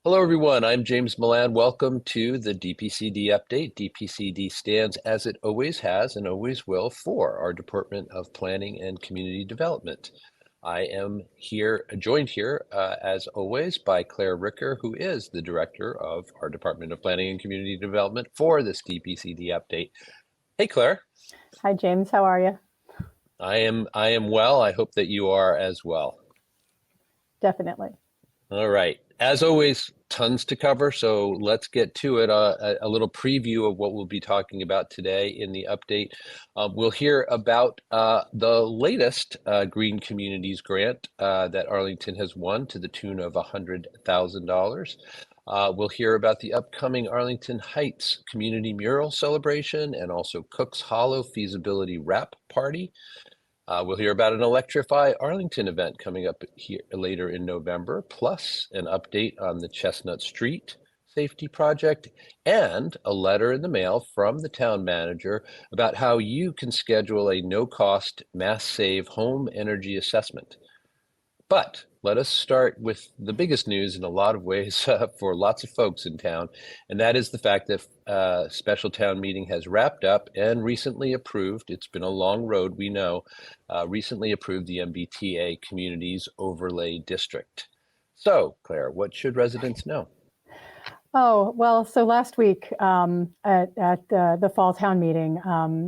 Hello, everyone. I'm James Milan. Welcome to the DPCD update. DPCD stands, as it always has and always will, for our Department of Planning and Community Development. I am joined here, as always, by Claire Ricker, who is the director of our Department of Planning and Community Development for this DPCD update. Hey, Claire. Hi, James. How are you? I am well. I hope that you are as well. Definitely. All right. As always, tons to cover, so let's get to it. A little preview of what we'll be talking about today in the update. We'll hear about the latest Green Communities grant that Arlington has won to the tune of $100,000. We'll hear about the upcoming Arlington Heights Community Mural celebration and also Cooke's Hollow Feasibility Wrap Party. We'll hear about an Electrify Arlington event coming up here later in November, plus an update on the Chestnut Street safety project and a letter in the mail from the town manager about how you can schedule a no-cost mass save home energy assessment. But let us start with the biggest news in a lot of ways for lots of folks in town, and that is the fact that special town meeting has wrapped up and recently approved, it's been a long road, we know, recently approved the MBTA Communities Overlay District. So, Claire, what should residents know? Oh, well, so last week at the fall town meeting,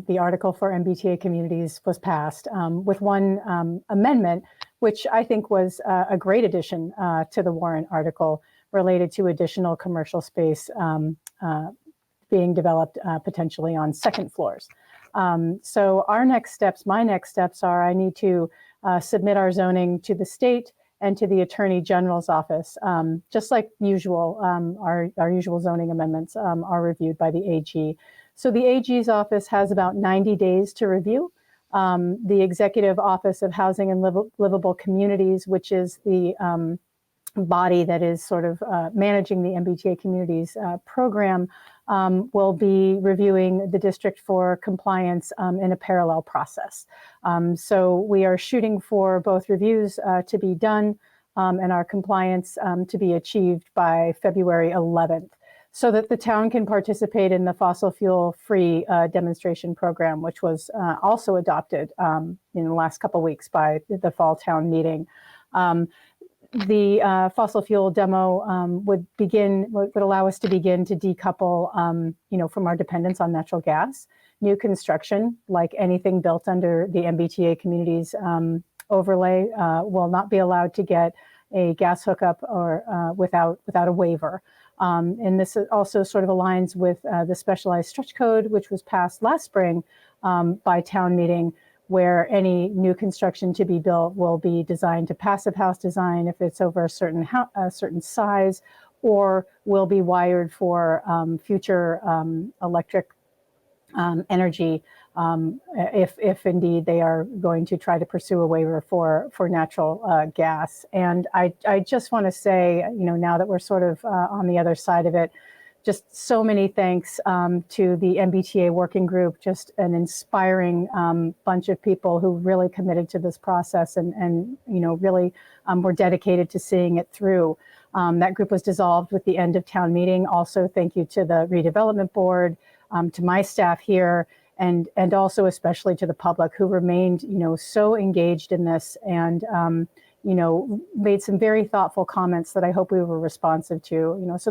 the article for MBTA communities was passed with one amendment, which I think was a great addition to the warrant article related to additional commercial space being developed potentially on second floors. So my next steps are I need to submit our zoning to the state and to the Attorney General's office. Just like usual, our usual zoning amendments are reviewed by the AG. So the AG's office has about 90 days to review. The Executive Office of Housing and Livable Communities, which is the body that is sort of managing the MBTA Communities program, will be reviewing the district for compliance in a parallel process. So we are shooting for both reviews to be done and our compliance to be achieved by February 11th, so that the town can participate in the fossil fuel-free demonstration program, which was also adopted in the last couple of weeks by the fall town meeting. The fossil fuel demo would allow us to begin to decouple, from our dependence on natural gas. New construction, like anything built under the MBTA Communities overlay, will not be allowed to get a gas hookup or without a waiver. And this also sort of aligns with the specialized stretch code, which was passed last spring by town meeting, where any new construction to be built will be designed to passive house design if it's over a certain size, or will be wired for future electric energy if indeed they are going to try to pursue a waiver for natural gas. And I just want to say, now that we're sort of on the other side of it, just so many thanks to the MBTA working group, just an inspiring bunch of people who really committed to this process and really were dedicated to seeing it through. That group was dissolved with the end of town meeting. Also, thank you to the redevelopment board, to my staff here, and also especially to the public who remained, so engaged in this and made some very thoughtful comments that I hope we were responsive to. So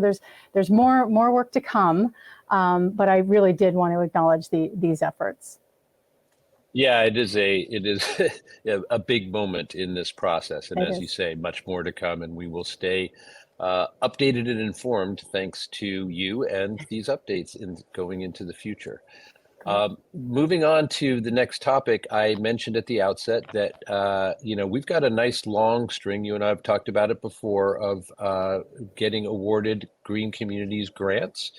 there's more work to come, but I really did want to acknowledge these efforts. Yeah, it is a big moment in this process, and as you say, much more to come, and we will stay updated and informed thanks to you and these updates going into the future. Moving on to the next topic, I mentioned at the outset that, we've got a nice long string, you and I have talked about it before, of getting awarded Green Communities grants.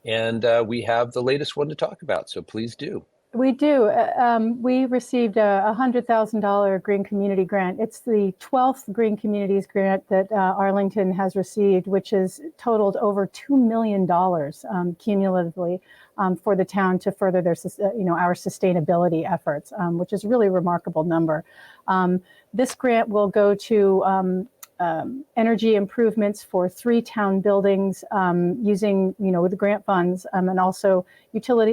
And we have the latest one to talk about, so please do. We do. We received a $100,000 Green Community Grant. It's the 12th Green Communities Grant that Arlington has received, which has totaled over $2 million cumulatively for the town to further their, our sustainability efforts, which is a really remarkable number. This grant will go to energy improvements for 3 town buildings using, with the grant funds, and also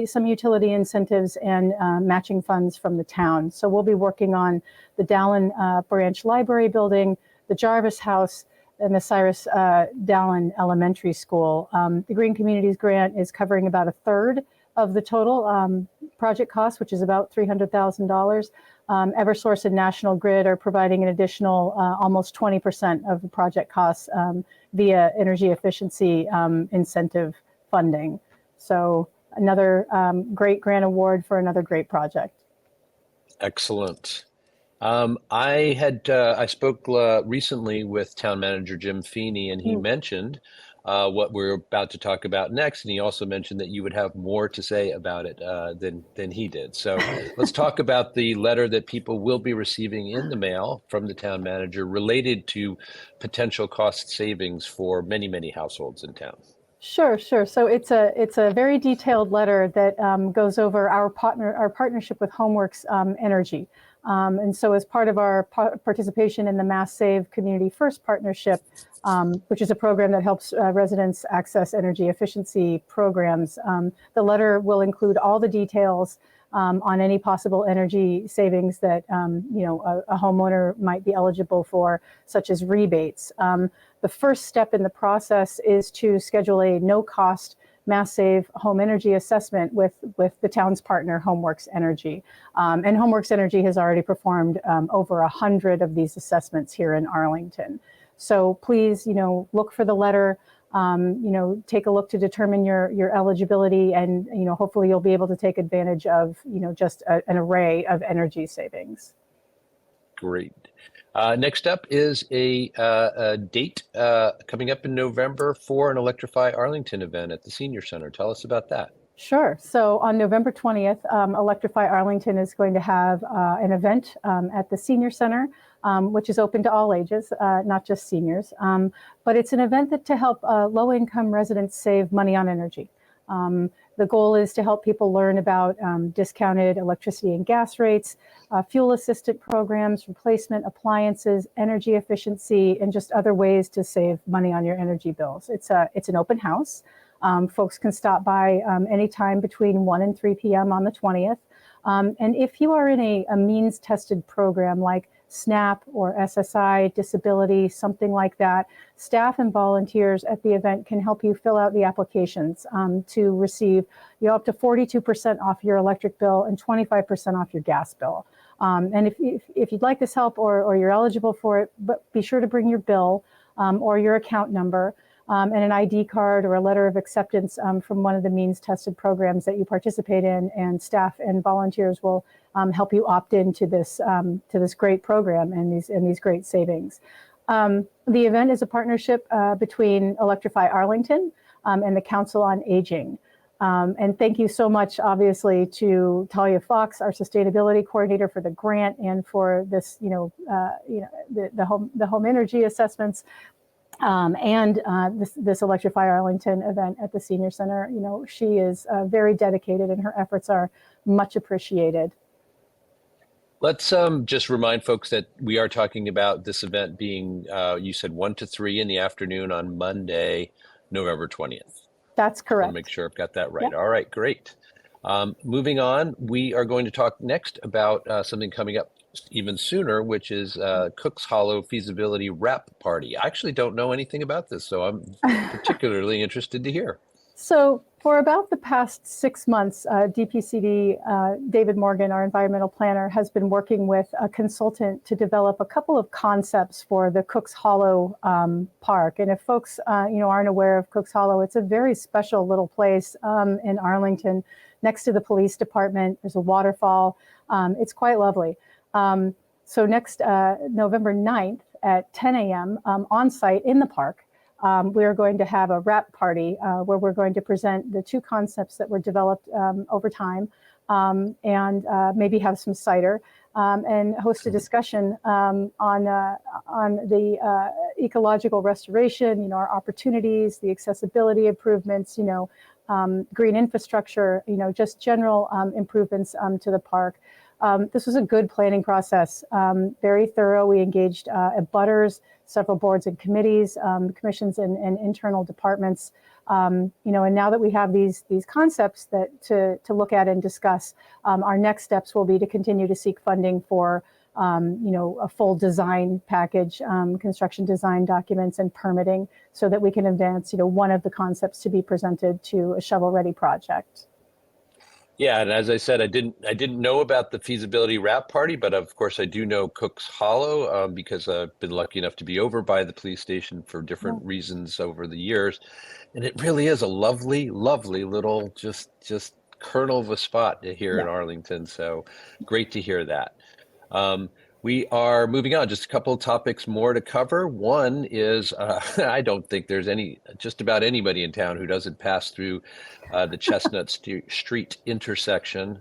some utility incentives and matching funds from the town. So we'll be working on the Dallin Branch Library building, the Jarvis House, and the Cyrus Dallin Elementary School. The Green Communities Grant is covering about 1/3 of the total project cost, which is about $300,000. Eversource and National Grid are providing an additional almost 20% of the project costs via energy efficiency incentive funding. So another great grant award for another great project. Excellent. I spoke recently with Town Manager Jim Feeney, and he mentioned what we're about to talk about next, and he also mentioned that you would have more to say about it than he did. So let's talk about the letter that people will be receiving in the mail from the town manager related to potential cost savings for many households in town. Sure. So it's a very detailed letter that goes over our partnership with Homeworks Energy. And so as part of our participation in the Mass Save Community First Partnership, which is a program that helps residents access energy efficiency programs, the letter will include all the details on any possible energy savings that a homeowner might be eligible for, such as rebates. The first step in the process is to schedule a no-cost Mass Save home energy assessment with the town's partner, Homeworks Energy. And Homeworks Energy has already performed over 100 of these assessments here in Arlington. So please, look for the letter, take a look to determine your eligibility, and, hopefully you'll be able to take advantage of, just an array of energy savings. Great. Next up is a date coming up in November for an Electrify Arlington event at the Senior Center. Tell us about that. Sure. So on November 20th, Electrify Arlington is going to have an event at the Senior Center, which is open to all ages, not just seniors. But it's an event to help low-income residents save money on energy. The goal is to help people learn about discounted electricity and gas rates, fuel assistant programs, replacement appliances, energy efficiency, and just other ways to save money on your energy bills. It's an open house. Folks can stop by anytime between 1 and 3 p.m. on the 20th. And if you are in a means-tested program like SNAP or SSI, disability, something like that, staff and volunteers at the event can help you fill out the applications to receive up to 42% off your electric bill and 25% off your gas bill. And if you'd like this help or you're eligible for it, but be sure to bring your bill or your account number and an ID card or a letter of acceptance from one of the means-tested programs that you participate in, and staff and volunteers will help you opt into this great program and these great savings. The event is a partnership between Electrify Arlington and the Council on Aging. And thank you so much, obviously, to Talia Fox, our sustainability coordinator, for the grant and for this, the home energy assessments. And this Electrify Arlington event at the Senior Center. She is very dedicated, and her efforts are much appreciated. Let's just remind folks that we are talking about this event being, you said 1 to 3 in the afternoon on Monday, November 20th. That's correct. I want to make sure I've got that right. Yep. All right, great. Moving on, we are going to talk next about something coming up even sooner, which is Cooke's Hollow Feasibility Wrap Party. I actually don't know anything about this, so I'm particularly interested to hear. So for about the past 6 months, DPCD, David Morgan, our environmental planner, has been working with a consultant to develop a couple of concepts for the Cooke's Hollow Park. And if folks aren't aware of Cooke's Hollow, it's a very special little place in Arlington, next to the police department. There's a waterfall. It's quite lovely. So next November 9th at 10 a.m. On site in the park, we are going to have a wrap party where we're going to present the 2 concepts that were developed over time and maybe have some cider and host a discussion on the ecological restoration, our opportunities, the accessibility improvements, green infrastructure, just general improvements to the park. This was a good planning process, very thorough. We engaged abutters, several boards and committees, commissions, and internal departments. And now that we have these concepts that to look at and discuss, our next steps will be to continue to seek funding for a full design package, construction design documents and permitting, so that we can advance, one of the concepts to be presented to a shovel-ready project. Yeah, and as I said, I didn't know about the feasibility wrap party, but of course I do know Cooke's Hollow because I've been lucky enough to be over by the police station for different reasons over the years, and it really is a lovely, lovely little just kernel of a spot here in Arlington. So great to hear that. We are moving on, just a couple of topics more to cover. One is, I don't think there's just about anybody in town who doesn't pass through the Chestnut Street intersection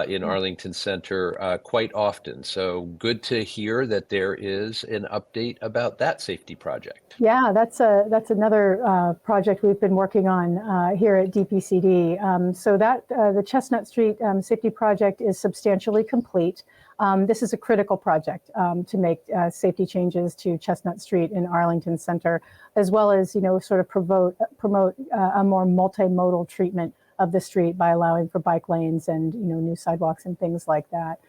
in Arlington Center quite often. So good to hear that there is an update about that safety project. Yeah, that's another project we've been working on here at DPCD. So that the Chestnut Street safety project is substantially complete. This is a critical project to make safety changes to Chestnut Street in Arlington Center, as well as sort of promote a more multimodal treatment of the street by allowing for bike lanes and new sidewalks and things like that.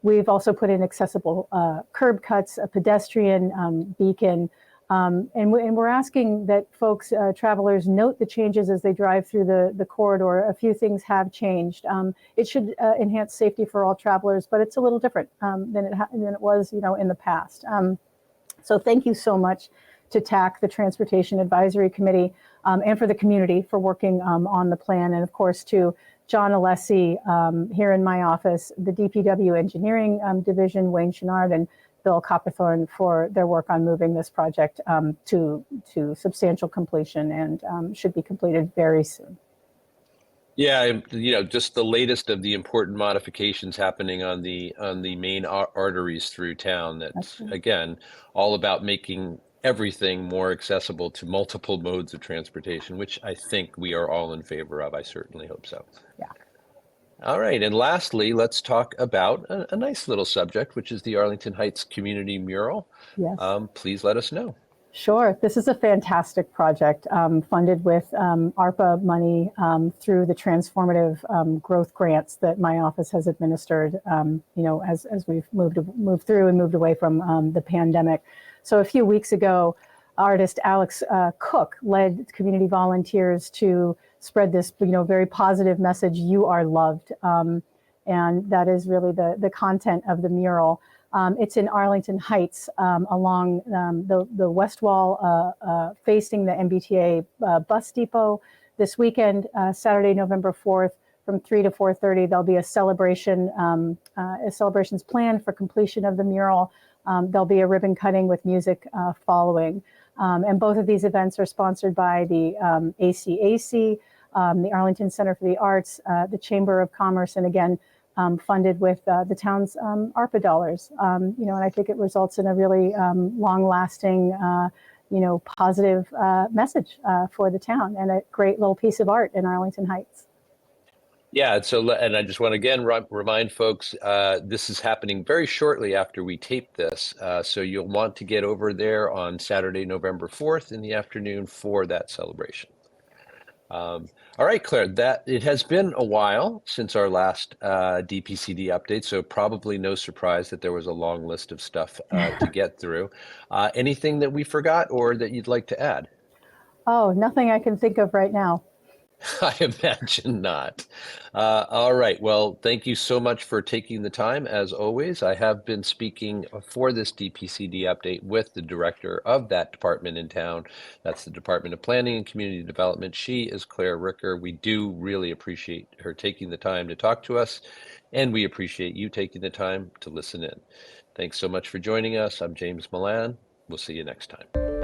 We've also put in accessible curb cuts, a pedestrian beacon, and we're asking that folks, travelers, note the changes as they drive through the corridor. A few things have changed. It should enhance safety for all travelers, but it's a little different than it was, in the past. So thank you so much to TAC, the Transportation Advisory Committee, and for the community for working on the plan, and of course to John Alessi here in my office, the DPW Engineering Division, Wayne Chenard, and Bill Copperthorne for their work on moving this project to substantial completion, and should be completed very soon. Yeah, just the latest of the important modifications happening on the main arteries through town. That's again all about making everything more accessible to multiple modes of transportation, which I think we are all in favor of. I certainly hope so. Yeah. All right, and lastly, let's talk about a nice little subject, which is the Arlington Heights Community Mural. Yes. Please let us know. Sure. This is a fantastic project funded with ARPA money through the transformative growth grants that my office has administered, as we've moved through and moved away from the pandemic. So a few weeks ago, artist Alex Cooke led community volunteers to spread this, very positive message: "You are loved," and that is really the content of the mural. It's in Arlington Heights along the west wall facing the MBTA bus depot. This weekend, Saturday, November 4th, from 3 to 4:30, there'll be a celebration, celebrations planned for completion of the mural. There'll be a ribbon cutting with music following. And both of these events are sponsored by the ACAC, the Arlington Center for the Arts, the Chamber of Commerce, and again, funded with the town's ARPA dollars. And I think it results in a really long-lasting, positive message for the town, and a great little piece of art in Arlington Heights. Yeah, and I just want to again remind folks, this is happening very shortly after we tape this, so you'll want to get over there on Saturday, November 4th in the afternoon for that celebration. All right, Claire, it has been a while since our last DPCD update, so probably no surprise that there was a long list of stuff to get through. Anything that we forgot or that you'd like to add? Oh, nothing I can think of right now. I imagine not. All right. Well, thank you so much for taking the time. As always, I have been speaking for this DPCD update with the director of that department in town. That's the Department of Planning and Community Development. She is Claire Ricker. We do really appreciate her taking the time to talk to us, and we appreciate you taking the time to listen in. Thanks so much for joining us. I'm James Milan. We'll see you next time.